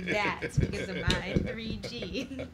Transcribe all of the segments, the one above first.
That's because of my 3G.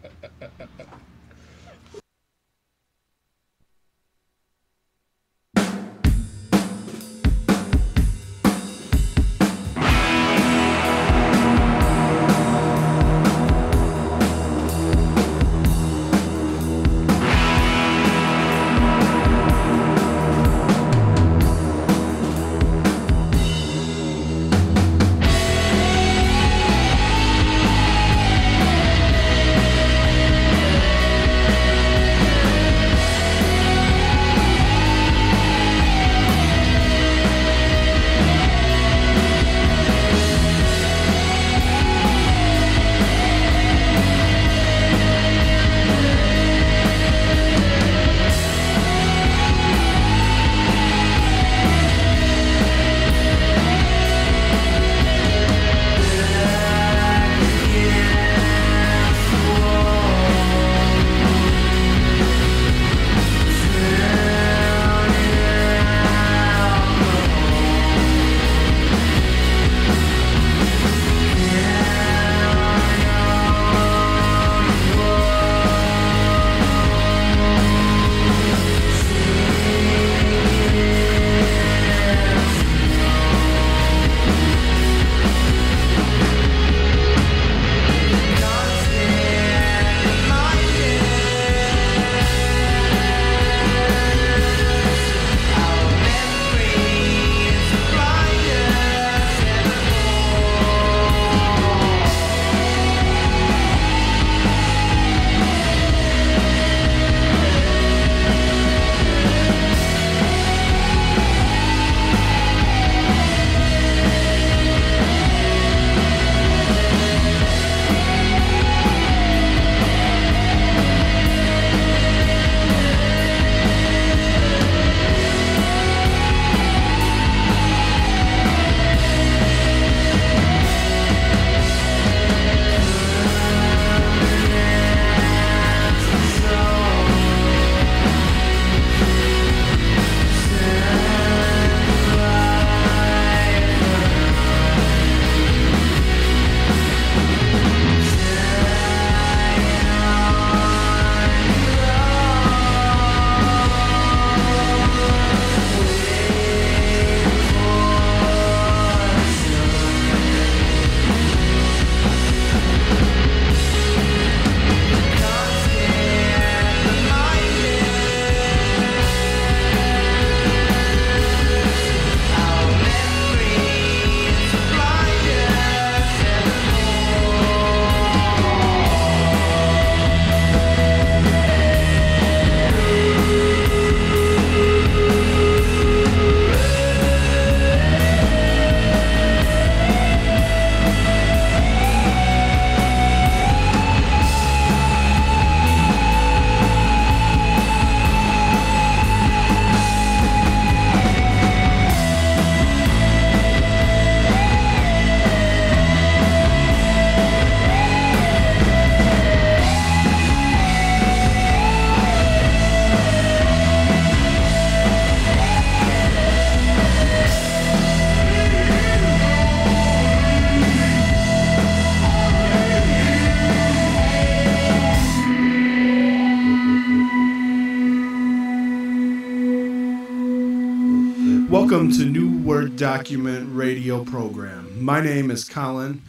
Welcome to New Word Document radio program. My name is Colin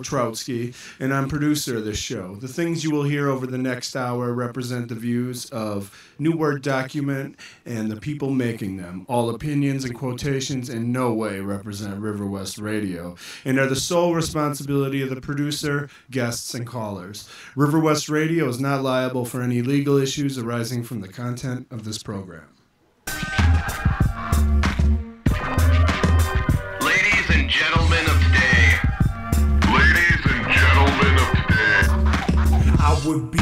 Trotsky, and I'm producer of this show. The things you will hear over the next hour represent the views of New Word Document and the people making them. All opinions and quotations in no way represent River West Radio and are the sole responsibility of the producer, guests, and callers. River West Radio is not liable for any legal issues arising from the content of this program. Gentlemen of today. Ladies and gentlemen of today. I would be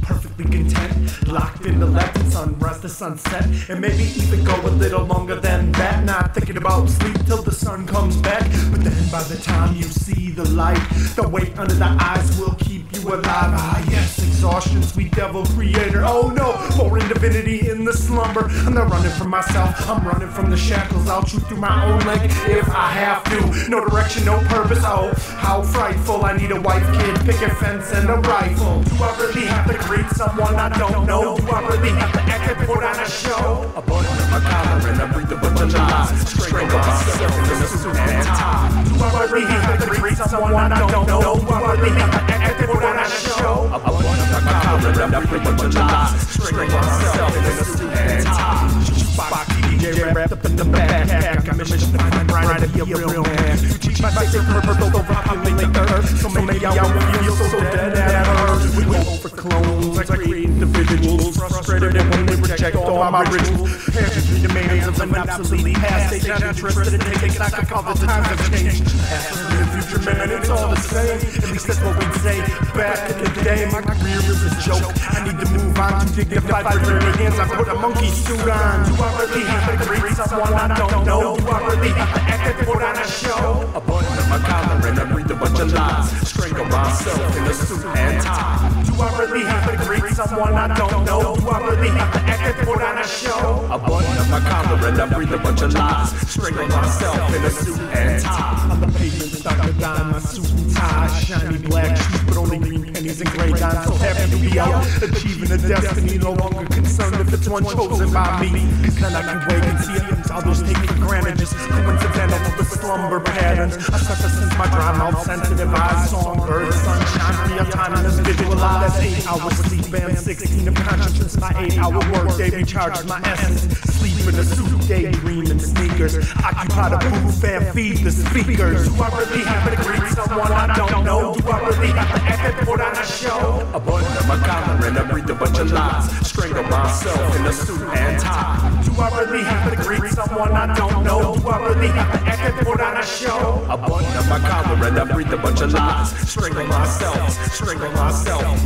perfectly content, locked in the left and sunrise to sunset, and maybe even go a little longer than that. Not thinking about sleep till the sun comes back. But then by the time you see the light, the weight under the eyes will keep you alive. Ah yes, exactly. exhaustion, sweet devil creator. Oh no, more in divinity in the slumber. I'm not running from myself, I'm running from the shackles. I'll shoot through my own leg if I have to. No direction, no purpose, oh, how frightful. I need a wife, kid, picket fence, and a rifle. Do I really have to greet someone I don't know? Do I really have to act and put on a show? A button on my collar and I breathe a bunch of lies. Strangle myself in a suit and tie. Do I really have to greet someone I don't know? Do I really have to act and put on a show? A button on my collar and I breathe a bunch of lies. Strangle myself in a suit and tie. Jukebox DJ wrapped up in the backpack. I'm a mission to find right to be a real man. You teach my sacred purpose over populate the earth. So maybe I won't feel so dead at birth. We go for clones, I create individuals frustrated and when they reject all my rituals. Pageantry demands of an obsolete past. They not interested in taking stock of all the times have changed. Past and the future, man, it's all the same. At least that's what we'd say. Back in the day, my career is a joke. I need to move on to dignified with hands. I put a monkey suit on. Do I really have to greet someone I don't know? Do I really have to act and put on a show? A button on my collar and I breathe a bunch of lies. Strangle myself in a suit and tie. Do I really have to greet someone I don't know? Do I really have to act and put on a show? A button on my collar and I breathe a bunch of lies. Strangle myself in a suit and tie. On the pavement, stuck a dime, my suit and tie. Shiny black shoes, but only green pennies and gray dimes. So happy to be out, achieving a destiny. No longer concerned if it's one chosen by me. Then I can wake and see it, others take for granted. Just coincidental with the slumber patterns. I suffer since my dry mouth, sensitive eyes, songbirds, sunshine, real time in this visualized 8 hours sleep and 16 of consciousness. My 8-hour work day recharges my essence. Sleep in a suit, daydream in sneakers. Occupy the booth and feed the speakers. Do I really have to greet someone I don't know? Do I really have to act and put on a show? A button on my collar and I breathe a bunch of lies. Strangle myself in a suit and tie. Do I really have to greet someone I don't know? Do I really have to act and put on a show? A button on my collar and I breathe a bunch of lies. Strangle myself, strangle myself.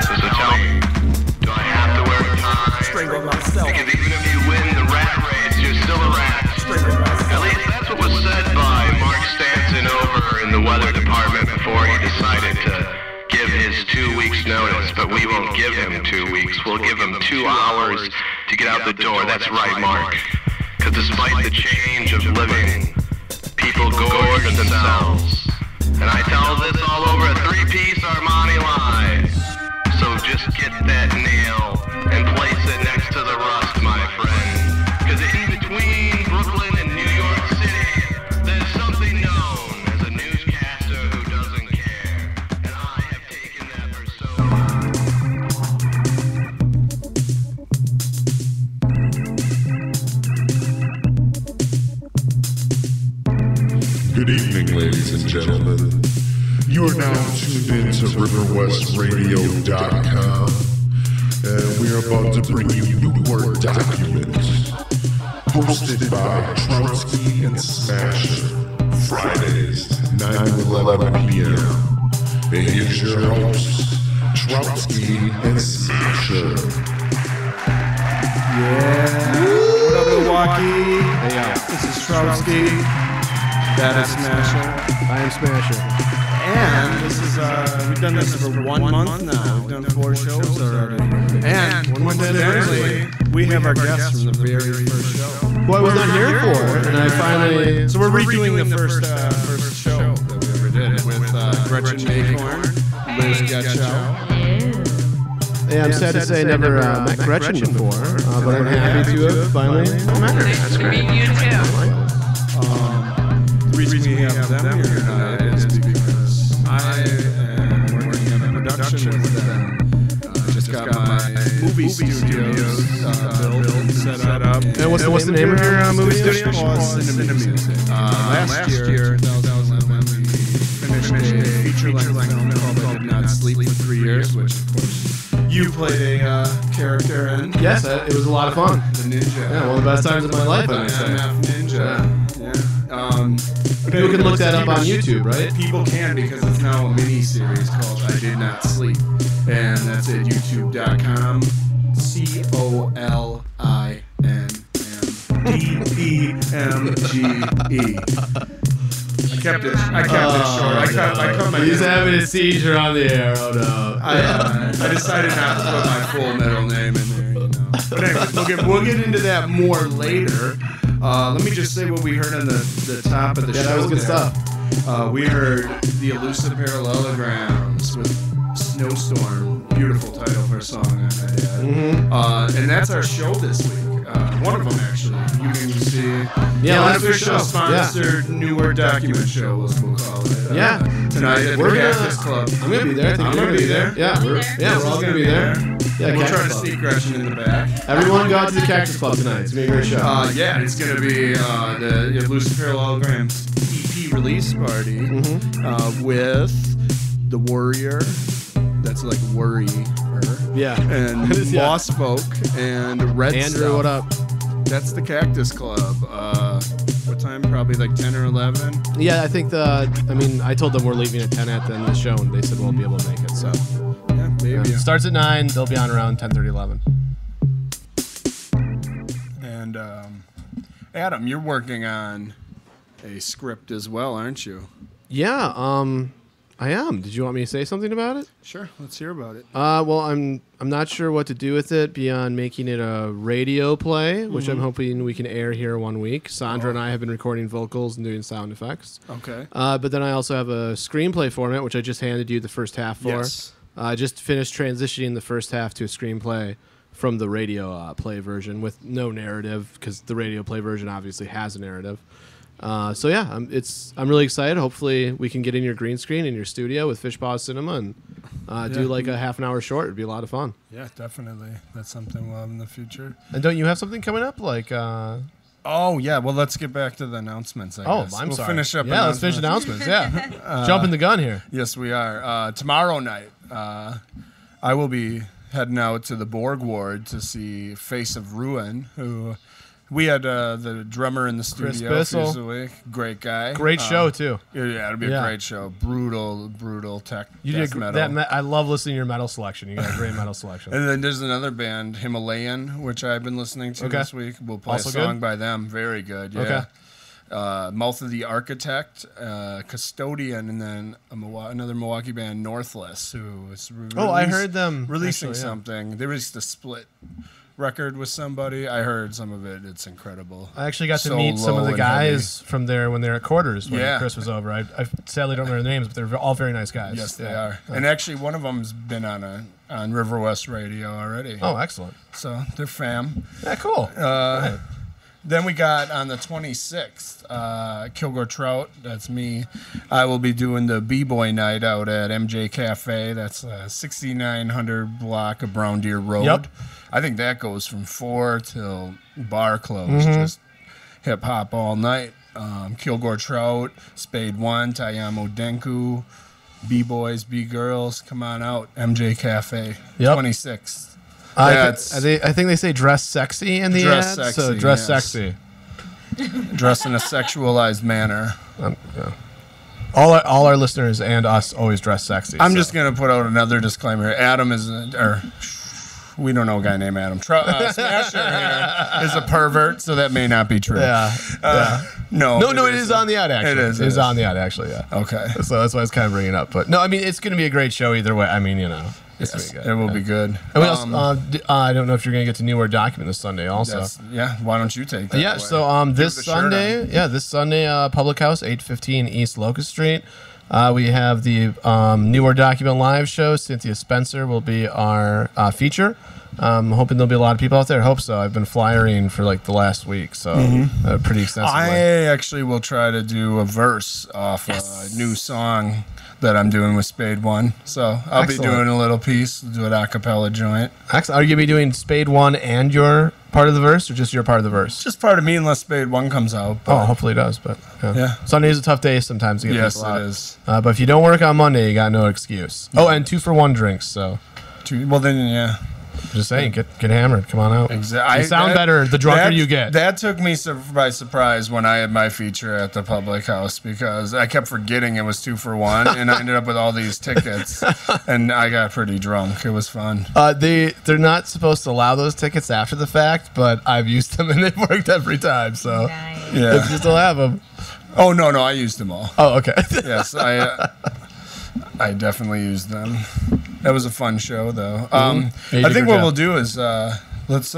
So tell me, do I have to wear a tie? Strangle myself. Because even if you win the rat race, you're still a rat. Strangle myself. At least that's what was said by Mark Stanton over in the weather department before he decided to give his 2 weeks notice. But we won't give him 2 weeks. We'll give him 2 hours to get out the door. That's right, Mark. Because despite the change of living, people gorge themselves. And I tell this all over a 3-piece Armani lie. So just get that nail and place it next to the rust, my friend. Because in between Brooklyn and New York City, there's something known as a newscaster who doesn't care. And I have taken that persona. Good evening, ladies and gentlemen. You are now tuned in to RiverWestRadio.com, and we are about to bring you New Word Document, hosted by Trotsky and Smasher, Fridays, 9 to 11 p.m. And here's your hosts, Trotsky and Smasher. Yeah. What up, Milwaukee? Hey, This is Trotsky. That is Smasher. I am Smasher. And this is, we've done this for 1 month now. We've done 4 shows already. And coincidentally, we have our guest from the very first show. Who I was not here for, and I finally... So we're redoing the first show that we ever did with Gretchen Acorn, Liz Getchow. Yeah, I'm sad to say I never met Gretchen before, but I'm happy to have finally met her. Nice to meet you too. The reason we have them here tonight is because I am working on a production with them. Just got my movie studios built and set up. And what's the name of your movie studio? Cinemusic. Last year, 2011, we finished a feature-length film called I Did Not Sleep for 3 years, which, of course, you played a character in. Yes, it was a lot of fun. The Ninja. Yeah, one of the best times of my life, I would say. MF Ninja. Yeah. People can look that up on YouTube, right? People can, because it's now a mini-series called I Did Not Sleep. And that's at youtube.com. COLINDEPMGE. kept it short. I cut my He's having a seizure on the air. Oh no. I decided not to put my full middle name in there, you know. But anyways, we'll get into that more later. Let me just say what we heard on the top of the show. That was good stuff. We heard the Elusive Parallelograms with Snowstorm. Beautiful title for a song, I might add. And that's our show this week. One of them, actually. You can see. Yeah, that's our show. Sponsored New Word Document Show, we'll call it. Tonight at the Cactus Club. I'm going to be there. I'm going to be there. Yeah, we're all going to be there. Yeah, we'll try to Cactus Club. sneak Gretchen in the back. Everyone go out to the Cactus Club tonight. It's going to be a great show. It's going to be the Elusive Parallelograms EP release party with The Warrior. That's like Worrier. Yeah. And Lost Folk and Red Andrew, Stuff. what up? That's the Cactus Club. What time? Probably like 10 or 11? Yeah, I think I told them we're leaving at 10 at the end of the show, and they said we'll be able to make it. So, yeah, maybe. Starts at 9. They'll be on around 10:30, 11. And Adam, you're working on a script as well, aren't you? Yeah, I am. Did you want me to say something about it? Sure, let's hear about it. Well, I'm not sure what to do with it beyond making it a radio play, which I'm hoping we can air here one week. Sandra and I have been recording vocals and doing sound effects. Okay. But then I also have a screenplay format, which I just handed you the first half for. Yes. I just finished transitioning the first half to a screenplay from the radio play version with no narrative, because the radio play version obviously has a narrative. So yeah, I'm really excited. Hopefully we can get in your green screen in your studio with Fishpaw Cinema and do like a half an hour short. It'd be a lot of fun. Yeah, definitely. That's something we'll have in the future. And don't you have something coming up? Like Oh yeah, well let's get back to the announcements. I guess. I'm we'll sorry. Finish up. Yeah, let's finish announcements. Yeah, jumping the gun here. Yes, we are. Tomorrow night, I will be heading out to the Borg Ward to see Face of Ruin, who we had the drummer in the studio a few days a week. Great guy. Great show too. Yeah, it'll be a great show. Brutal tech. You did metal. I love listening to your metal selection. You got a great metal selection. And then there's another band, Himalayan, which I've been listening to this week. We'll play Also a song good? by them. Very good. Yeah. Okay. Mouth of the Architect, Custodian, and then another Milwaukee band, Northless, who is I heard them releasing something. They released a split record with somebody. I heard some of it. It's incredible. I actually got to meet some of the guys from there when they were at Quarters when Chris was over. I sadly don't remember their names, but they're all very nice guys. Yes, they are. And actually, one of them's been on River West Radio already. Oh, excellent. So they're fam. Yeah, cool. Then we got on the 26th, Kilgore Trout, that's me. I will be doing the B-Boy night out at MJ Cafe. That's 6900 block of Brown Deer Road. Yep. I think that goes from 4 till bar close, just hip-hop all night. Kilgore Trout, Spade One, Tayamo Denku, B-Boys, B-Girls, come on out, MJ Cafe, 26th. I think they say dress sexy in the ad. Sexy, so dress sexy. Dress in a sexualized manner. All our listeners and us always dress sexy. I'm just going to put out another disclaimer. Adam is, we don't know a guy named Adam. Smasher here is a pervert, so that may not be true. Yeah. No, it is on the ad, actually. It is on the ad, actually, yeah. Okay. So that's why I was kind of bringing it up. But no, I mean, it's going to be a great show either way. I mean, it's going to be good. It will be good. And I don't know if you're going to get to New Word Document this Sunday also. Why don't you take that away? So this Sunday, Public House, 815 East Locust Street. We have the New Word Document live show. Cynthia Spencer will be our feature. I'm hoping there'll be a lot of people out there. I hope so. I've been flyering for like the last week, so pretty extensively. I actually will try to do a verse off a new song that I'm doing with Spade One. So I'll be doing a little piece, do an a cappella joint. Excellent. Are you going to be doing Spade One and your part of the verse, or just your part of the verse? Just part of me unless Spade One comes out. Hopefully it does. But Sunday's a tough day sometimes to get people out. Yes, it is. But if you don't work on Monday, you got no excuse. Oh, and 2-for-1 drinks. So. Well, then, yeah. Just saying, get hammered. Come on out. Exactly. You sound better the drunker you get. That took me by surprise when I had my feature at the Public House, because I kept forgetting it was 2-for-1, and I ended up with all these tickets, and I got pretty drunk. It was fun. They're not supposed to allow those tickets after the fact, but I've used them and they've worked every time. So Nice. Yeah, if you still have them. Oh no, I used them all. Oh, okay. Yes, I definitely used them. That was a fun show, though. I think what we'll do is let's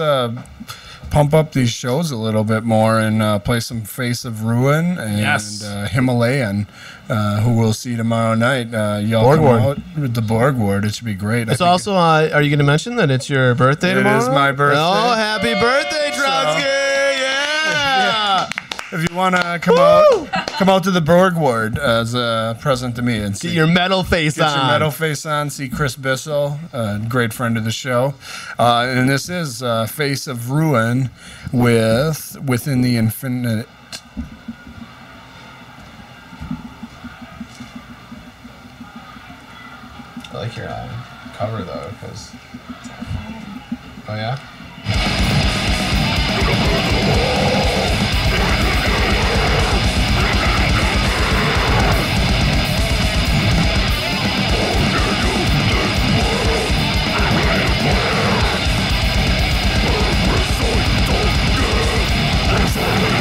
pump up these shows a little bit more and play some Face of Ruin and Himalayan, who we'll see tomorrow night. Y'all Borg come Ward. out with the Borg Ward. It should be great. It's also, are you going to mention that it's your birthday tomorrow? It is my birthday. Oh, happy birthday, Trotsky! Yeah! If you want to come out to the Borg Ward as a present to me and see Get your metal face on. Get your metal face on. See Chris Bissell, a great friend of the show. And this is Face of Ruin with Within the Infinite. I like your cover though, because. Oh yeah. Desire.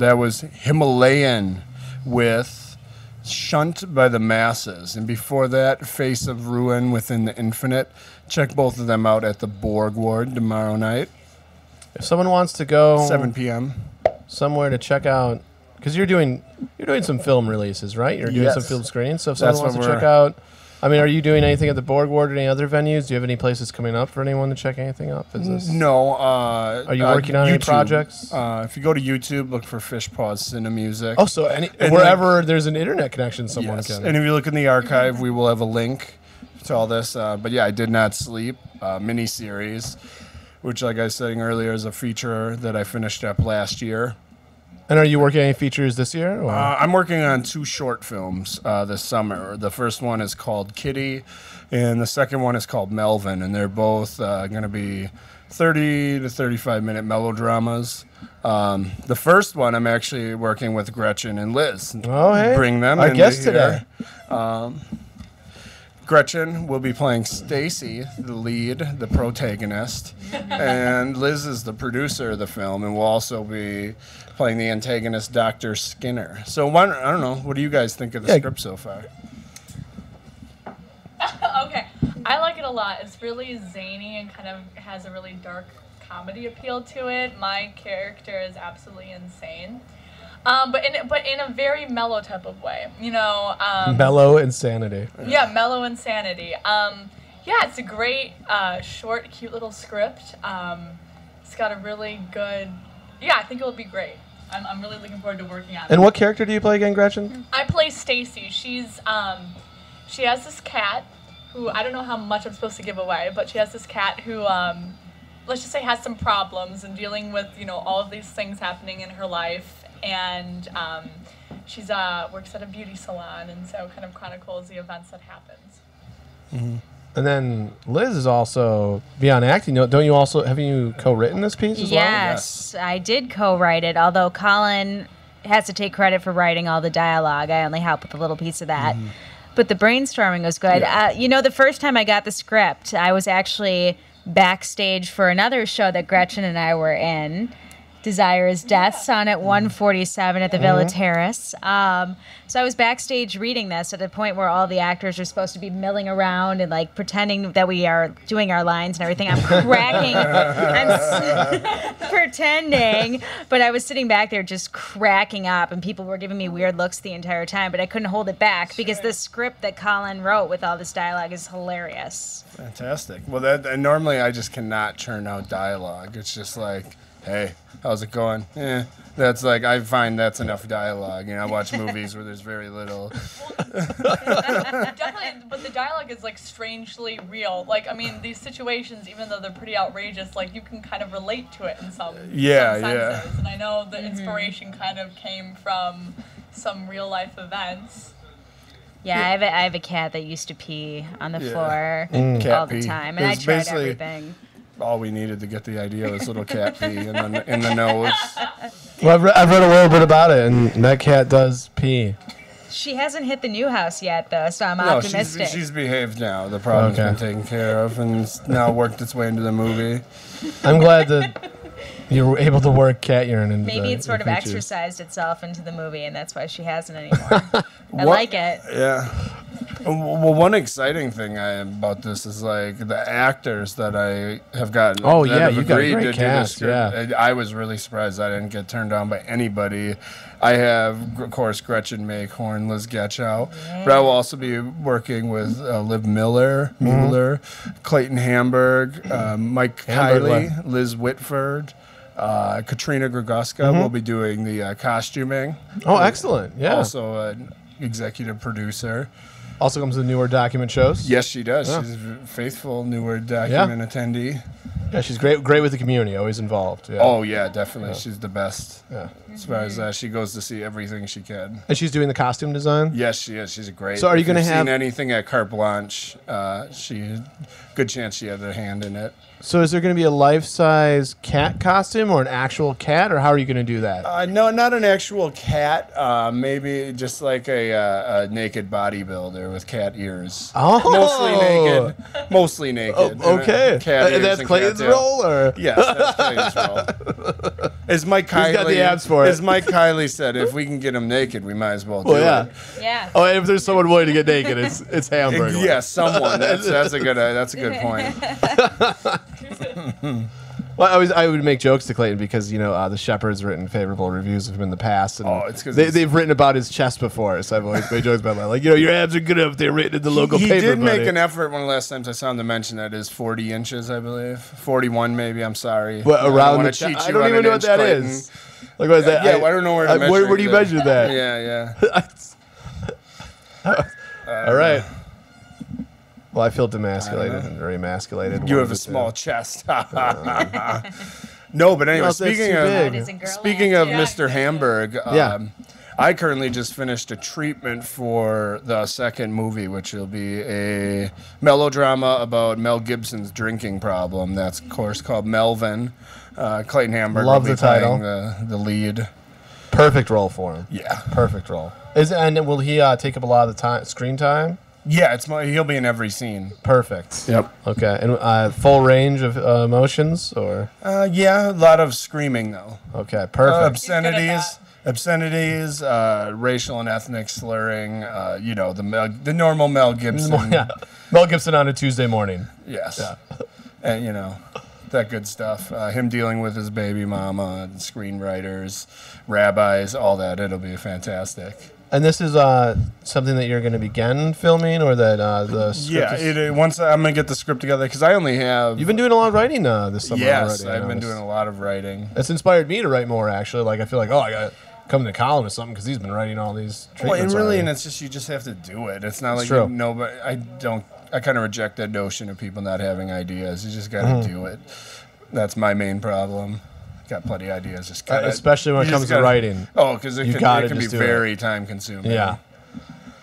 that was Himalayan with Shunt by the Masses. And before that, Face of Ruin Within the Infinite. Check both of them out at the Borg Ward tomorrow night, If someone wants to go 7 p.m. somewhere to check out, because you're doing some film releases, right? You're doing Yes. some film screenings. So if someone That's wants to what check we're- out, I mean, are you doing anything at the Borg Ward or any other venues? Do you have any places coming up for anyone to check anything up? Is this, No. Are you working on any YouTube. projects? If you go to YouTube, look for Fish Paws Cinemusic. Oh, so And wherever there's an internet connection, someone Yes. can. And if you look in the archive, we will have a link to all this. But yeah, I Did Not Sleep miniseries, which, like I was saying earlier, is a feature that I finished up last year. And are you working on any features this year? Or? I'm working on 2 short films this summer. The first one is called Kitty, and the second one is called Melvin, and they're both going to be 30 to 35-minute melodramas. The first one, I'm actually working with Gretchen and Liz. Oh, hey. Bring them Our into guest here. today. Gretchen will be playing Stacy, the lead, the protagonist, and Liz is the producer of the film, and will also be playing the antagonist, Dr. Skinner. So I don't know, what do you guys think of the script so far? Okay, I like it a lot. It's really zany and kind of has a really dark comedy appeal to it. My character is absolutely insane, but in a very mellow type of way. You know, Mellow insanity. yeah, mellow insanity. Yeah, it's a great, short, cute little script. It's got a really good. Yeah, I think it'll be great. I'm really looking forward to working on it. And what character do you play again, Gretchen? I play Stacy. She's she has this cat who I don't know how much I'm supposed to give away, but she has this cat who let's just say has some problems and dealing with, you know, all of these things happening in her life, and she's works at a beauty salon, and so kind of chronicles the events that happens. Mm-hmm. And then Liz is also beyond acting. Don't you also have you co-written this piece as well? Yes, I did co-write it, although Colin has to take credit for writing all the dialogue. I only help with a little piece of that. But the brainstorming was good. You know, the first time I got the script, I was actually backstage for another show that Gretchen and I were in, Desire is Death, on at 147 at the Villa Terrace. So I was backstage reading this at a point where all the actors are supposed to be milling around and like pretending that we are doing our lines and everything. I'm cracking, pretending, but I was sitting back there just cracking up, and people were giving me weird looks the entire time, but I couldn't hold it back because the script that Colin wrote with all this dialogue is hilarious. Fantastic. Well, and normally I just cannot churn out dialogue. It's just like, hey, how's it going? That's like, I find that's enough dialogue. You know, I watch movies where there's very little. Definitely, but the dialogue is like strangely real. Like, I mean, these situations, even though they're pretty outrageous, like you can kind of relate to it in some senses. And I know the inspiration kind of came from some real life events. Yeah, I have a cat that used to pee on the floor Cat all the pee. time, and I It's tried basically everything. all we needed to get the idea was little cat pee in the nose. Well, I've read a little bit about it, and that cat does pee. She hasn't hit the new house yet, though, so I'm No, optimistic. she's behaved now. The problem's been taken care of, and it's now worked its way into the movie. I'm glad that you were able to work cat urine into Maybe the, it sort the of features. exercised itself into the movie, and that's why she hasn't anymore. I like it. Yeah. Well, one exciting thing about this is like the actors that I have gotten. Oh, that yeah, have you got a agreed great to do cast, this. yeah. I was really surprised I didn't get turned down by anybody. I have, of course, Gretchen Mayhorn, Liz Getchow, but I will also be working with Liv Miller, Clayton Hamburg, Mike Kiley, Liz Whitford. Katrina Grogoska will be doing the costuming. Oh, excellent. Yeah. Also an executive producer. Also comes to the newer document shows. Yes, she does. Yeah. She's a faithful newer document attendee. Yeah, she's great with the community, always involved. Yeah. Oh, yeah, definitely. She's the best. Yeah. As far as she goes to see everything she can. And she's doing the costume design? Yes, she is. She's a great. So are you if gonna you've have- seen anything at Carte Blanche? Good chance she had a hand in it. So is there going to be a life-size cat costume or an actual cat, or how are you going to do that? No, not an actual cat. Maybe just like a naked bodybuilder with cat ears. Oh. Mostly naked. Okay. Cat ears And that's and Clayton's cat tail. role, or? Yes, that's Clayton's role. As Mike Kiley, got the abs for it. As Mike Kiley said, if we can get him naked, we might as well do Well, it. Yeah. Oh, and if there's someone willing to get naked, it's Hamburger. Yeah, someone. That's a good point. Well, I would make jokes to Clayton because the Shepherd's written favorable reviews of him in the past, and Oh, it's 'cause they've written about his chest before. So I've always made jokes about that, like your abs are good enough. They're written in the local He paper. did make buddy. an effort one of the last times I saw him to mention that is 40 inches, I believe. 41 maybe, I'm sorry. But I don't around wanna the chest. cheat I you don't on even an know what inch, that Clayton. is. Like what is that? Yeah, well, I don't know where to measure Where do you measure that? Yeah. All right. Well, I feel demasculated and very emasculated. You What have a is it, small chest. No, but anyway, No, that's too big. speaking of Mr. Hamburg, Yeah. I currently just finished a treatment for the second movie, which will be a melodrama about Mel Gibson's drinking problem. That's, of course, called Melvin. Clayton Hamburg Love will be the title. playing the lead. Perfect role for him. Yeah. Perfect role. And will he take up a lot of the screen time? Yeah, he'll be in every scene. Perfect. Yep. Okay. And full range of emotions, or Yeah, a lot of screaming, though. okay, perfect. Obscenities, racial and ethnic slurring, the normal Mel Gibson. Yeah. Mel Gibson on a Tuesday morning. Yes. Yeah. And, that good stuff. Him dealing with his baby mama, and screenwriters, rabbis, all that. It'll be fantastic. And this is something that you're going to begin filming, or that the script is... Once I'm going to get the script together, because I only have... You've been doing a lot of writing this summer Yes, already. I've been doing a lot of writing. It's inspired me to write more, actually. Like, I feel like, I got to come to Colin or something, because he's been writing all these treatments already. And it's just, you just have to do it. It's not It's like, true. but I kind of reject that notion of people not having ideas. You just got to do it. That's my main problem. Got plenty of ideas. Just gotta, especially when it comes to writing. Oh, because it can be just do very time consuming. Yeah.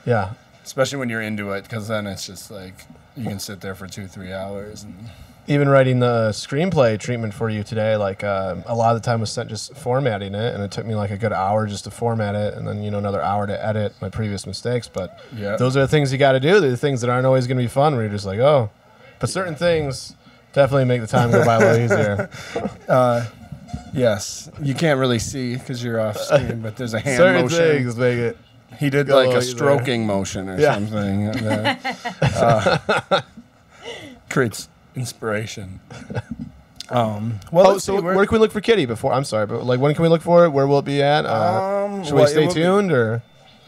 Yeah. Especially when you're into it, because then it's just like you can sit there for 2-3 hours. And Even writing the screenplay treatment for you today, like a lot of the time was spent just formatting it, and it took me like a good hour just to format it, and then another hour to edit my previous mistakes. But those are the things you got to do. They're the things that aren't always going to be fun. Where you're just like, but certain things definitely make the time go by a little easier. Yes, you can't really see because you're off screen, but there's a hand certain motion. Things make it. He did go like a either. stroking motion or something. Creates inspiration. So where can we look for Kitty before? I'm sorry, but like when can we look for it? Where will it be at? Should we stay tuned or?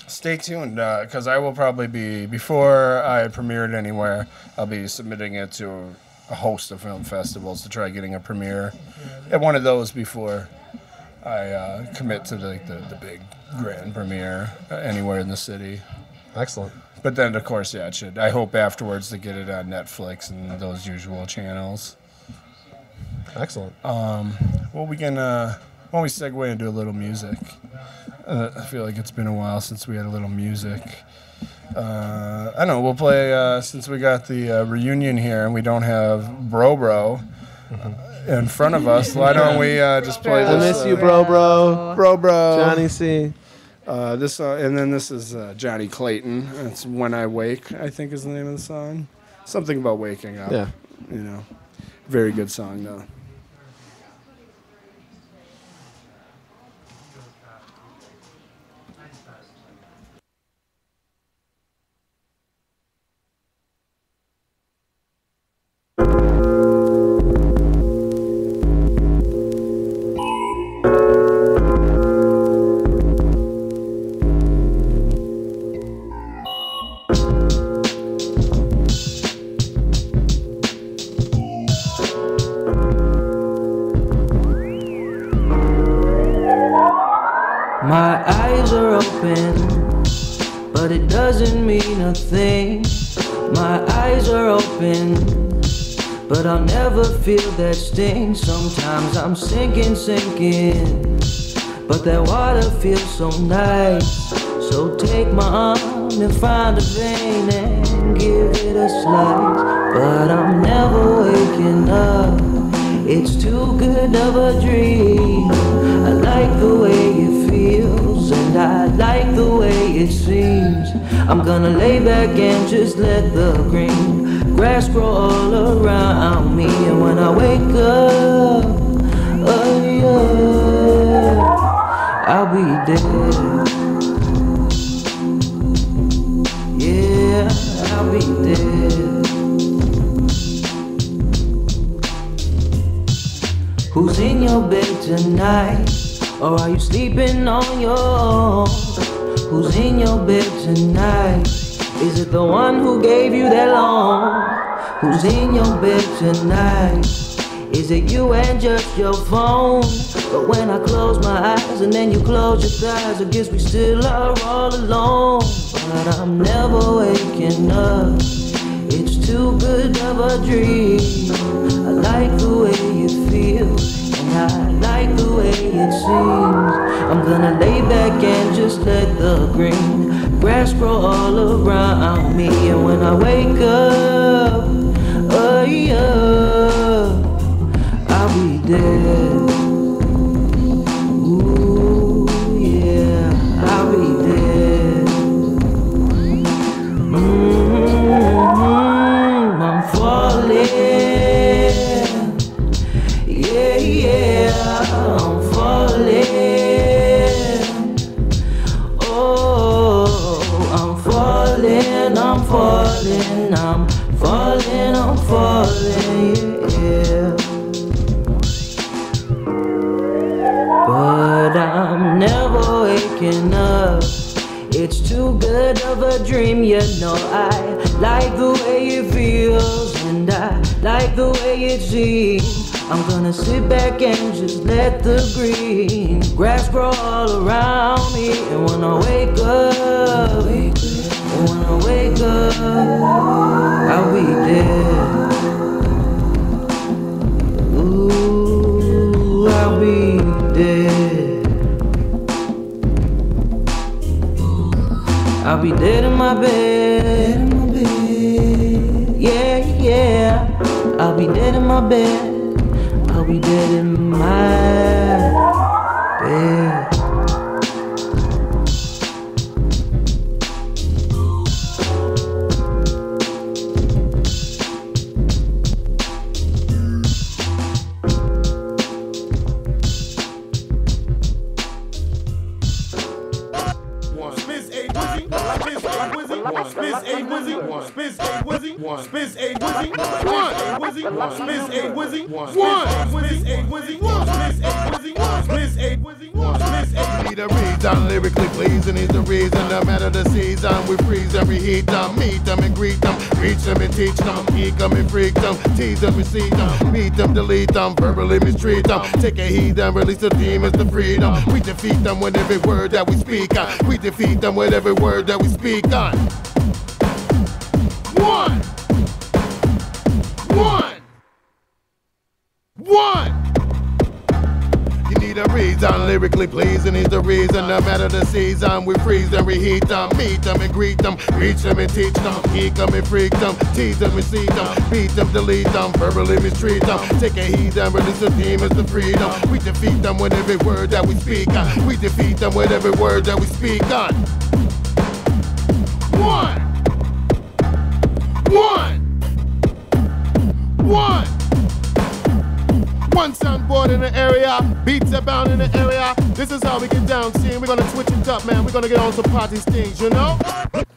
Stay tuned because I will probably be, before I premiere it anywhere, I'll be submitting it to a host of film festivals to try getting a premiere at one of those before I commit to the big grand premiere anywhere in the city. Excellent. But then, of course, I hope afterwards to get it on Netflix and those usual channels. Excellent. Well, we can, why don't we segue into a little music? I feel like it's been a while since we had a little music. I don't know, we'll play, since we got the reunion here and we don't have Bro in front of us, why don't we just play this? I miss you, bro. Johnny C. This and then this is Johnny Clayton. It's When I Wake, I think is the name of the song. Something about waking up. Yeah. Very good song, though. My eyes are open, but it doesn't mean a thing. My eyes are open, but I'll never feel that sting. Sometimes I'm sinking, but that water feels so nice. So take my arm and find a vein and give it a slice. But I'm never waking up, it's too good of a dream. I like the way it feels, and I like the way it seems. I'm gonna lay back and just let the green grass grow all around me. And when I wake up, oh yeah, I'll be dead. Yeah, I'll be dead. Who's in your bed tonight? Or are you sleeping on your own? Who's in your bed tonight? Is it the one who gave you that loan? Who's in your bed tonight? Is it you and just your phone? But when I close my eyes and then you close your thighs, I guess we still are all alone. But I'm never waking up. It's too good of a dream. I like the way you feel, and I like the way it seems. I'm gonna lay back and just let the green grass grow all around me. And when I wake up, oh yeah, I'll be dead. Ooh yeah, I'll be dead. I'm falling. Yeah, yeah, I'm falling. Oh, I'm falling, I'm falling, I'm falling, I'm falling, yeah. But I'm never waking up. It's too good of a dream, you know. I like the way it feels, and I like the way it seems. I'm gonna sit back and just let the green grass grow all around me. And when I wake up, and when I wake up, I'll be dead. Ooh, I'll be dead. I'll be dead in my bed. Yeah, yeah. I'll be dead in my bed. I'll be dead in my bed. Spins a Wizzy, Spins a Wizzy, Spins a Wizzy, one, Wizzy, Spins a Wizzy, one, Spins a Wizzy, Spins a Wizzy, Spins a Wizzy, Spins a. Need a reason, lyrically pleasing is the reason. No matter the season, we freeze and reheat them, meet them and greet them, reach them and teach them, geek them and freak them, tease them and see them, beat them, delete them, verbally mistreat them. Take a heed and release the demons to freedom. We defeat them with every word that we speak on. We defeat them with every word that we speak on. One. You need a reason, lyrically pleasing is the reason. No matter the season, we freeze and reheat them, meet them and greet them, reach them and teach them, geek them and freak them, tease them and see them, beat them, delete them, verbally mistreat them. Take a heed and release the demons to freedom. We defeat them with every word that we speak on. We defeat them with every word that we speak on. One. One soundboard in the area, beats abound in the area. This is how we get down, see, we're gonna switch it up, man. We're gonna get on some party things, you know?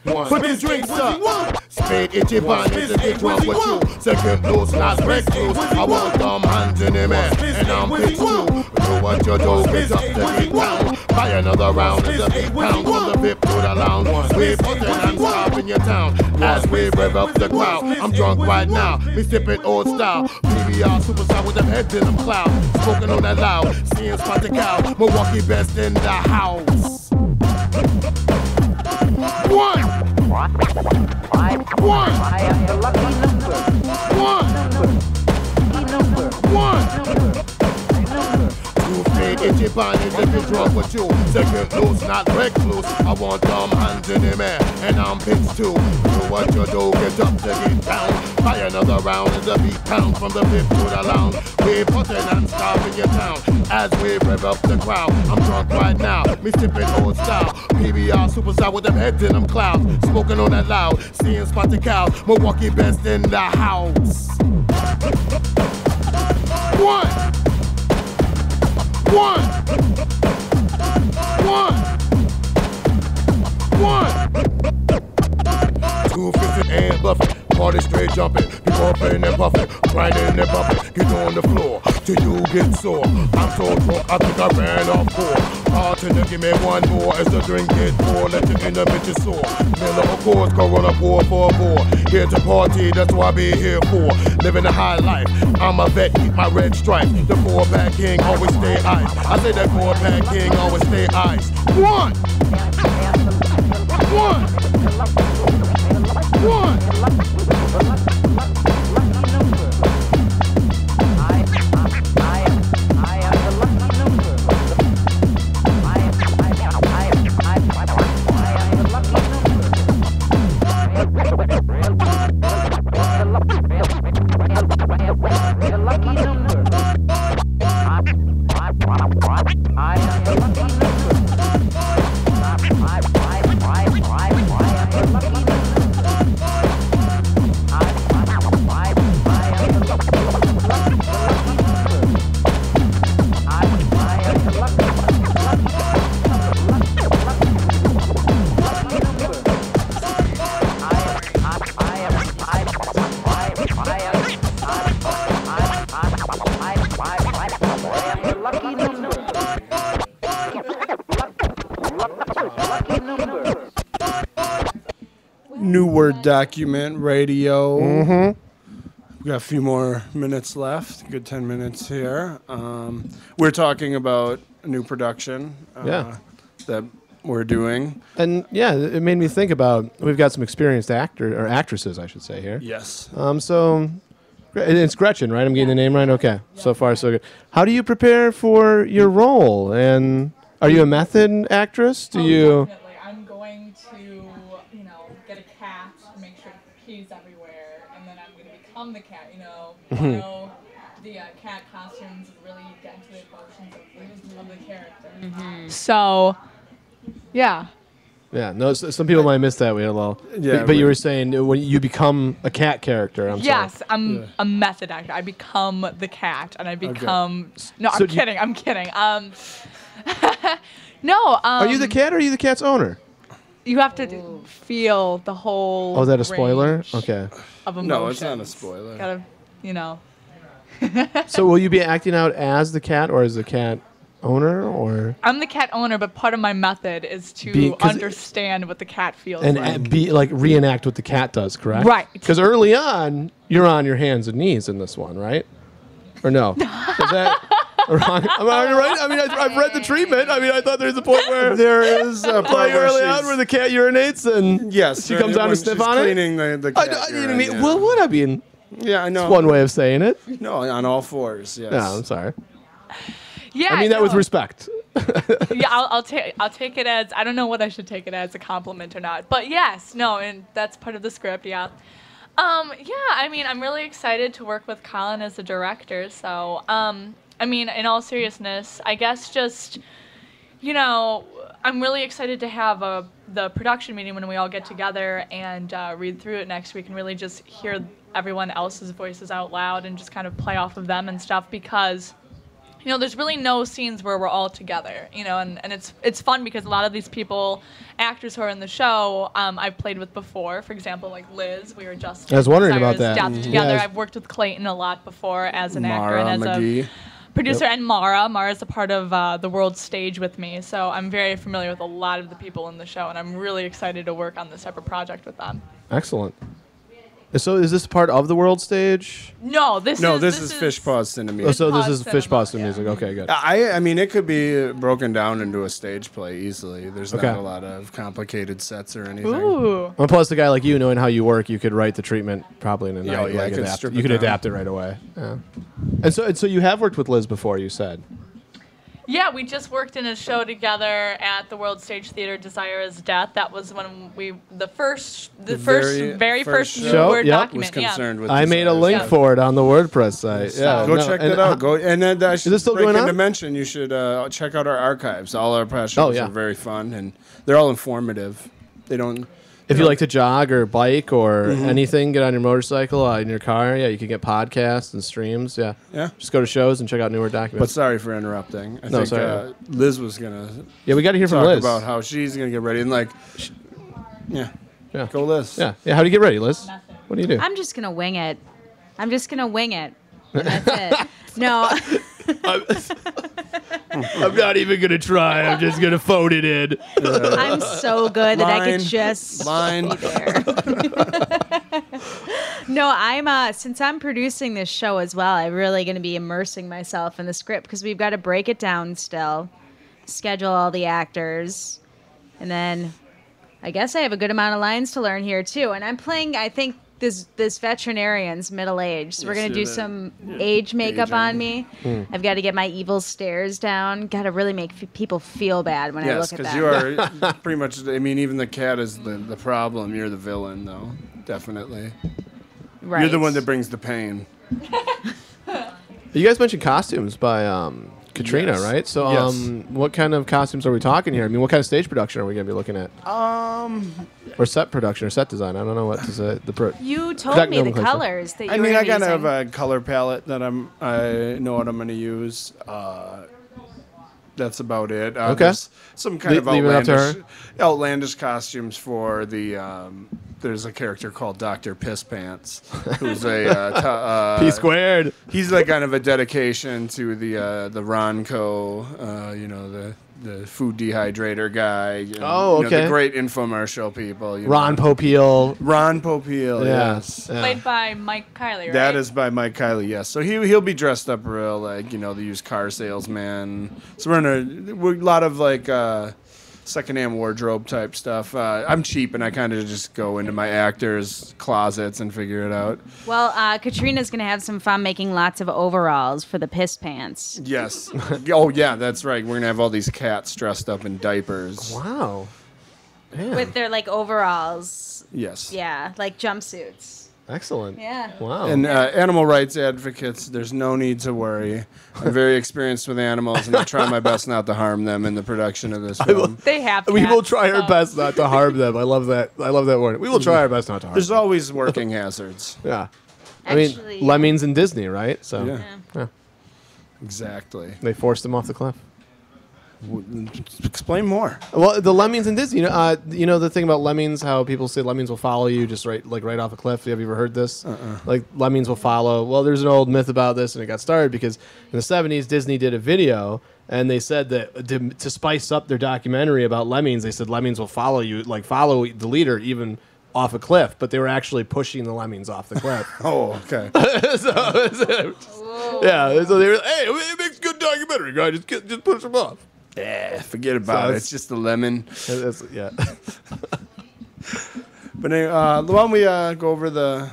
Put the drinks up. Spade itchy band is a big one with you. Second loose, last break loose. I want them hands in the man, and I'm pitch too. Do what you do, get up to the town. Buy another round, it's a big pound. From the VIP to the lounge, we put it and stop in your town. As we rev up the crowd, I'm drunk right now, me sipping old style. PBR superstar with them heads in them clouds. Smoking on that loud, seeing spot the cow. Milwaukee best in the house. One. I am the lucky number. One. You fade itchy band is if it's wrong with you. Second loose, not recluse. I want them hands in the air, and I'm pitched too. Do what you do, get up to get down. Buy another round as a beat pound from the VIP to the lounge. We put it and stop in your town as we rev up the crowd. I'm drunk right now, me sipping old style. PBR superstar with them heads in them clouds. Smoking on that loud, seeing spot the cows. Milwaukee best in the house. One. Two-fisted and bluffing, party straight jumping, people playing and puffing, grinding and bumping, get on the floor till you get sore. I'm so drunk, I think I ran off four. Bartender, give me one more as the drink get more. Let your inner bitches soar. Miller, of course, Corona pour for more. Here to party, that's what I be here for. Living a high life, I'm a vet, keep my red stripes. The 4-pack king always stay ice. I say that 4-pack king always stay ice. One. New Word Document Radio. We got a few more minutes left. Good 10 minutes here. We're talking about a new production that we're doing. And yeah, it made me think about, we've got some experienced actresses, I should say, here. Yes. So it's Gretchen, right? I'm getting the name right? Okay. So far, so good. How do you prepare for your role? And are you a method actress? Do you... Definitely. I'm going to, get a cat, make sure pee's everywhere, and then I'm going to become the cat, the cat costumes and really get into the emotions of the character. So, yeah. Yeah, no, some people might miss that. We had a little... Yeah, but you were saying when you become a cat character. Yes, I'm a method actor. I become the cat, and I become... Okay. No, So I'm kidding. No. Are you the cat or are you the cat's owner? You have to feel the whole... Oh, is that a spoiler? range Okay. Of emotions. No, it's not a spoiler. Gotta, So will you be acting out as the cat or as the cat owner, or? I'm the cat owner, but part of my method is to understand what the cat feels and like. be like reenact what the cat does, correct? Right. Because early on, you're on your hands and knees in this one, right? Or no? Is that wrong? Am I right? I mean, I've read the treatment. I mean, I thought there's a point where there is a part like where early on where the cat urinates and yes, she comes down to sniff on it. Cleaning the cat I didn't urine, mean. yeah. Well, what I mean. Yeah, I know. It's one way of saying it. No, on all fours. Yes. No, I'm sorry. Yeah, I mean that with respect. Yeah, I'll take it as, I don't know what I should take it as, a compliment or not. But yes, no, and that's part of the script, yeah. Yeah, I mean, I'm really excited to work with Colin as the director. So, I mean, in all seriousness, I guess just, I'm really excited to have the production meeting when we all get together and read through it next week and really just hear everyone else's voices out loud and just kind of play off of them and stuff, because there's really no scenes where we're all together, and it's fun because a lot of these people, actors who are in the show, I've played with before. For example, like Liz, we were just I was wondering about that. Death together. Yeah. I've worked with Clayton a lot before as an Mara actor and as McGee. a producer, and Mara's a part of the world stage with me, so I'm very familiar with a lot of the people in the show, and I'm really excited to work on this type of project with them. Excellent. So is this part of the world stage? No, this is Fish Paws Cinema. Oh, so this Paws is Fish Cinema, Paws yeah. music. Okay, good. I mean, it could be broken down into a stage play easily. There's Okay. not a lot of complicated sets or anything. Ooh. And plus, a guy like you, knowing how you work, you could write the treatment probably in a Yeah, night. yeah, I like could adapt. strip You it could down. adapt it right away. Yeah. And so you have worked with Liz before, you said. Yeah, we just worked in a show together at the World Stage Theater, Desire is Death. That was when the very first New show? Word Yep. document. Was concerned with I made a desires. link Yeah. for it on the WordPress site. Yeah, Go no, check and that out. Go and then I should it still break going into on? mention. You should check out our archives. All our past shows yeah. are very fun and they're all informative. They don't If you like to jog or bike or anything, get on your motorcycle, in your car, you can get podcasts and streams. Yeah. Just go to shows and check out newer But documents. sorry for interrupting. I No, think sorry. Liz was gonna We got to hear from talk Liz. about how she's gonna get ready and Yeah. go Liz. Yeah. How do you get ready, Liz? What do you do? I'm just gonna wing it. And that's it. No. I'm not even going to try. I'm just going to phone it in. I'm so good that I Line. could just Line. be there. No, I'm since I'm producing this show as well, I'm really going to be immersing myself in the script because we've got to break it down still, schedule all the actors, and then I guess I have a good amount of lines to learn here too. And I'm playing, I think, this veterinarian's middle-aged. So we're going to do some age makeup on me. I've got to get my evil stares down. Got to really make people feel bad when I Yes, look at because them. you are pretty much. I mean, even the cat is the problem. You're the villain, though. Definitely. Right. You're the one that brings the pain. You guys mentioned costumes by Katrina, Yes. right? So, Yes. what kind of costumes are we talking here? I mean, what kind of stage production are we going to be looking at? Or set production or set design? I don't know what to say. You told Exact me the nomenclature. colors that you I were mean, I using. gotta have a color palette that I know what I'm gonna use. That's about it. Okay. There's some kind of Leave it up to outlandish costumes for the. There's a character called Dr. Piss Pants, who's a P squared. He's like kind of a dedication to the Ronco, the food dehydrator guy. And, Oh, okay. the great infomercial people. Ron Popeil. Ron Popeil, Yeah. yes. Yeah. Played by Mike Kiley, right? That is by Mike Kiley, yes. So he'll be dressed up real, like, the used car salesman. So we're a lot of, like, secondhand wardrobe type stuff. I'm cheap, and I kind of just go into my actors' closets and figure it out. Well, Katrina's going to have some fun making lots of overalls for the piss pants. Yes. Oh, yeah, that's right. We're going to have all these cats dressed up in diapers. Wow. Man. With their, like, overalls. Yes. Yeah, like jumpsuits. Excellent. Yeah. Wow. And animal rights advocates, there's no need to worry. I'm very experienced with animals, and I try my best not to harm them in the production of this film. They have We will cats, try our so- best not to harm them. I love that. I love that word. We will try our best not to harm There's them. always working hazards. Yeah. Actually, Lemmings in Disney, right? So Yeah. Exactly. they forced him off the cliff. Explain more. Well, the lemmings in Disney, the thing about lemmings, how people say lemmings will follow you just right off a cliff. Have you ever heard this? Like lemmings will follow. Well, there's an old myth about this, and it got started because in the 70s, Disney did a video, and they said that to spice up their documentary about lemmings, they said lemmings will follow you, like follow the leader even off a cliff, but they were actually pushing the lemmings off the cliff. Oh, okay. Yeah, so they were, hey, it makes a good documentary, guy. Just push them off. Yeah, forget about it. It's just a lemon. Yeah. But anyway, why don't we go over the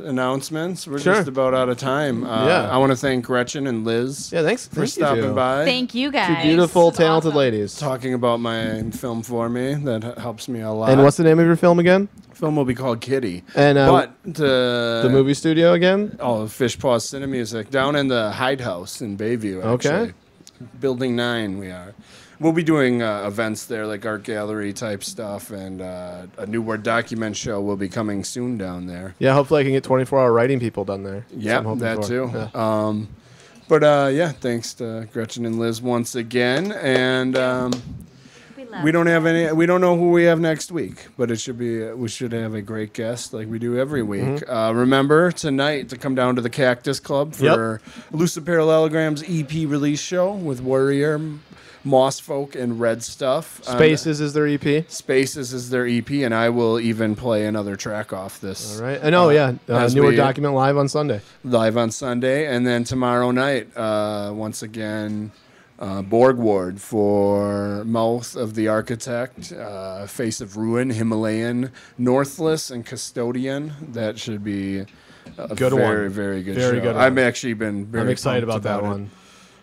announcements? We're Sure. just about out of time. Yeah. I want to thank Gretchen and Liz Thanks for you stopping two. by. Thank you guys. Two beautiful, This is talented awesome. ladies. Talking about my film for me. That helps me a lot. And what's the name of your film again? film will be called Kitty. And but the movie studio again? Oh, Fish Paw Cinemusic down in the Hyde House in Bayview. Okay. Actually. Building 9 we are. We'll be doing events there, like art gallery type stuff, and a New Word document show will be coming soon down there. Yeah, hopefully I can get 24-hour writing people done there. That's Yeah, what I'm hoping that for. too. Yeah. Thanks to Gretchen and Liz once again, and love we don't have any. We don't know who we have next week, but it should be. We should have a great guest like we do every week. Remember tonight to come down to the Cactus Club for Elusive Parallelograms EP release show with Warrior, Moss Folk, and Red Stuff. Spaces is their EP. Spaces is their EP, and I will even play another track off this. All right. I know, as Newer we- document live on Sunday. Live on Sunday, and then tomorrow night, once again, Borg Ward for Mouth of the Architect, Face of Ruin, Himalayan, Northless, and Custodian. That should be a Good very, one. very good Very show. good I've one. actually been very I'm excited pumped about that it. one.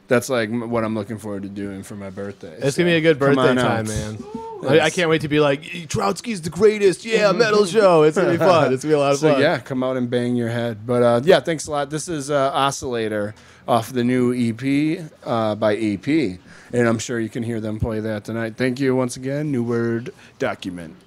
That's like what I'm looking forward to doing for my birthday. It's going to be a good come birthday on time, out. man. I can't wait to be like, Trotsky's the greatest. Yeah, metal show. It's going to be fun. It's going to be a lot of So fun. yeah, come out and bang your head. But thanks a lot. This is Oscillator off the new EP by EP. And I'm sure you can hear them play that tonight. Thank you once again. New Word Document.